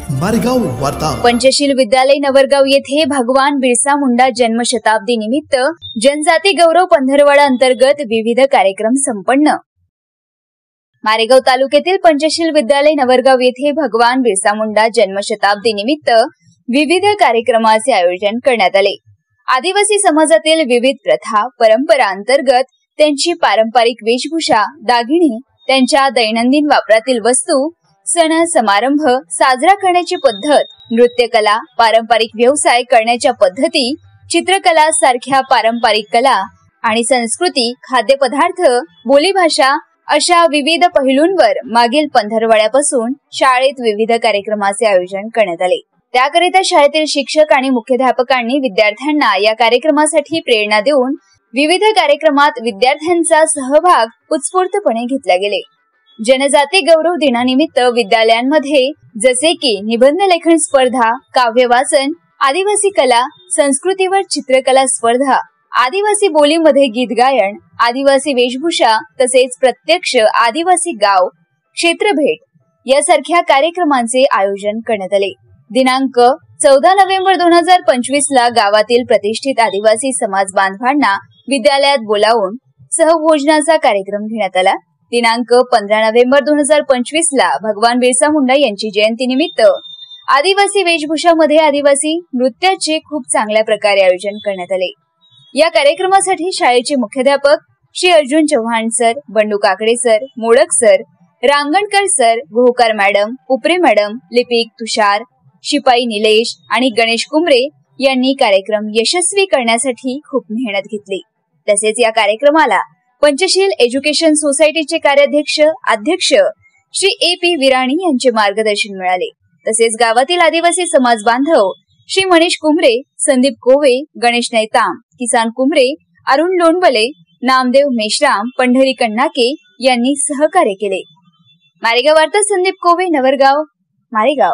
मारेगाव वार्ता। पंचशील विद्यालय नवरगाव येथे भगवान बिरसा मुंडा जन्मशताब्दी निमित्त जनजाती गौरव पंधरवडा अंतर्गत विविध कार्यक्रम संपन्न। मारेगाव तालुक्यातील पंचशील विद्यालय नवरगाव येथे भगवान बिरसा मुंडा जन्मशताब्दी निमित्त विविध कार्यक्रमाचे आयोजन करण्यात आले। आदिवासी समाजातील विविध प्रथा परंपरा अंतर्गत त्यांची पारंपरिक वेशभूषा, दागिने, त्यांच्या दैनंदिन वापरातील वस्तू, सण समारंभ साजरा करण्याची पद्धत, नृत्यकला, पारंपरिक व्यवसाय करण्याच्या पद्धती, चित्रकला सारख्या पारंपरिक कला आणि संस्कृती, खाद्यपदार्थ, बोलीभाषा अशा विविध पैलूंवर मागील पंधरवड्यापासून शाळेत विविध कार्यक्रमाचे आयोजन करण्यात आले। त्याकरिता शाळेतील शिक्षक आणि मुख्याध्यापकांनी विद्यार्थ्यांना या कार्यक्रमासाठी प्रेरणा देऊन विविध कार्यक्रमात विद्यार्थ्यांचा सहभाग उत्स्फूर्तपणे घेतला गेले। जनजाती गौरव दिनानिमित्त विद्यालयांमध्ये जसे की निबंध लेखन स्पर्धा, काव्य वाचन, आदिवासी कला, संस्कृतीवर चित्रकला स्पर्धा, आदिवासी बोलीमध्ये गीत गायन, आदिवासी वेशभूषा तसेच प्रत्यक्ष आदिवासी गाव क्षेत्र भेट यासारख्या कार्यक्रमांचे आयोजन करण्यात आले। दिनांक 14 नोव्हेंबर 2025 ला गावातील प्रतिष्ठित आदिवासी समाज बांधवांना विद्यालयात बोलावून सहभोजनाचा कार्यक्रम घेण्यात आला। दिनांक 15 नोव्हेंबर 2025 ला भगवान बिरसा मुंडा यांची जयंती निमित्त आदिवासी वेशभूषामध्ये आदिवासी नृत्याचे खूप चांगल्या प्रकारे आयोजन करण्यात आले। या कार्यक्रमासाठी शाळेचे मुख्याध्यापक Shri Arjun Chavan sir, Bandu Kakade sir, Modak sir, Rangankar sir, Gohkar madam, Upare madam, लिपिक तुषार, शिपाई निलेश आणि गणेश कुमरे यांनी कार्यक्रम यशस्वी करण्यासाठी खूप मेहनत घेतली। तसेच या कार्यक्रमाला पंचशील एज्युकेशन सोसायटीचे कार्याध्यक्ष अध्यक्ष श्री AP विराणी यांचे मार्गदर्शन मिळाले। तसेच गावातील आदिवासी समाज बांधव श्री मनीष कुमरे, संदीप कोवे, गणेश नैताम, किसान कुमरे, अरुण लोणबले, नामदेव मेश्राम, पंढरी कन्नाके यांनी सहकार्य केले। मारेगाव वार्ता, संदीप कोवे, नवरगाव, मारेगाव।